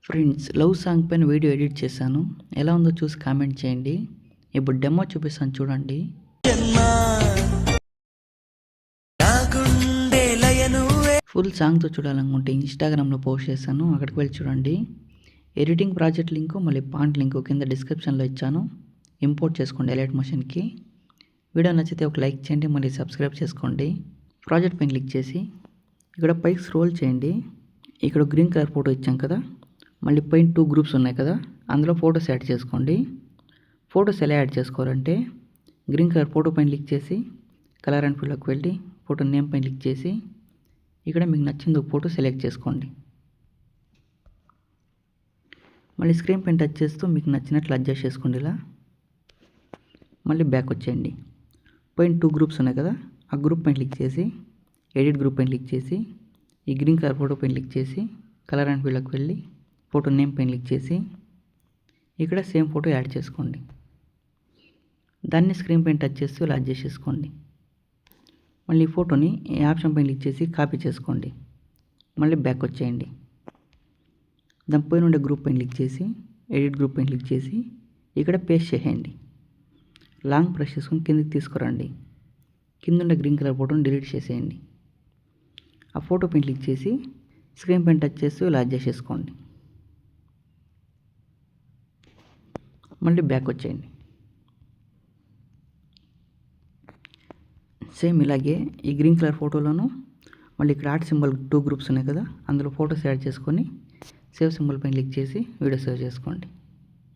Friends, love song పైన video edit చేశాను. ఎలా ఉందో చూసి కామెంట్ చేయండి. ఇప్పుడు డెమో చూపిస్తాను చూడండి. ఫుల్ సాంగ్తో చూడాలనుకుంటే ఇన్స్టాగ్రామ్లో పోస్ట్ చేశాను, అక్కడికి వెళ్ళి చూడండి. ఎడిటింగ్ ప్రాజెక్ట్ లింకు మళ్ళీ పాంట్ లింకు కింద డిస్క్రిప్షన్లో ఇచ్చాను. ఇంపోర్ట్ చేసుకోండి ఎలైట్ మోషన్కి. వీడియో నచ్చితే ఒక లైక్ చేయండి, మళ్ళీ సబ్స్క్రైబ్ చేసుకోండి. ప్రాజెక్ట్ పైన క్లిక్ చేసి ఇక్కడ పైకి స్క్రోల్ చేయండి. ఇక్కడ గ్రీన్ కలర్ ఫోటో ఇచ్చాం కదా, మళ్ళీ పైన 2 గ్రూప్స్ ఉన్నాయి కదా, అందులో ఫొటోస్ యాడ్ చేసుకోండి. ఫొటోస్ ఎలా యాడ్ చేసుకోవాలంటే గ్రీన్ కలర్ ఫోటో పైన క్లిక్ చేసి కలర్ అండ్ ఫిల్లోకి వెళ్ళి ఫోటో నేమ్ పైన క్లిక్ చేసి ఇక్కడ మీకు నచ్చింది ఒక ఫోటో సెలెక్ట్ చేసుకోండి. మళ్ళీ స్క్రీన్ పైన టచ్ చేస్తూ మీకు నచ్చినట్లు అడ్జస్ట్ చేసుకోండి. ఇలా మళ్ళీ బ్యాక్ వచ్చేయండి. పైన 2 గ్రూప్స్ ఉన్నాయి కదా, ఆ గ్రూప్ పైన క్లిక్ చేసి ఎడిట్ గ్రూప్ పైన క్లిక్ చేసి ఈ గ్రీన్ కలర్ ఫోటో పైన క్లిక్ చేసి కలర్ అండ్ ఫిల్లోకి వెళ్ళి ఫోటో నేమ్ పైన క్లిక్ చేసి ఇక్కడ సేమ్ ఫోటో యాడ్ చేసుకోండి. దాన్ని స్క్రీన్ పైన టచ్ చేస్తూ ఇలా అడ్జస్ట్ చేసుకోండి. మళ్ళీ ఈ ఫోటోని ఈ ఆప్షన్ పైన క్లిక్ చేసి కాపీ చేసుకోండి. మళ్ళీ బ్యాక్ వచ్చేయండి. దానిపైన ఉండే గ్రూప్ పైన క్లిక్ చేసి ఎడిట్ గ్రూప్ పైన క్లిక్ చేసి ఇక్కడ పేస్ట్ చేసేయండి. లాంగ్ ప్రెస్ చేసుకొని కిందకి తీసుకురండి. కింద ఉండే గ్రీన్ కలర్ ఫోటోని డిలీట్ చేసేయండి. ఆ ఫోటో పైన క్లిక్ చేసి స్క్రీన్ పైన టచ్ చేస్తూ ఇలా అడ్జస్ట్ చేసుకోండి. మళ్ళీ బ్యాక్ వచ్చేయండి. సేమ్ ఇలాగే ఈ గ్రీన్ కలర్ ఫోటోలోను మళ్ళీ ఇక్కడ ఆర్ట్ సింబల్ 2 గ్రూప్స్ ఉన్నాయి కదా, అందులో ఫోటోస్ యాడ్ చేసుకొని సేవ్ సింబల్ పైన క్లిక్ చేసి వీడియో సేవ్ చేసుకోండి.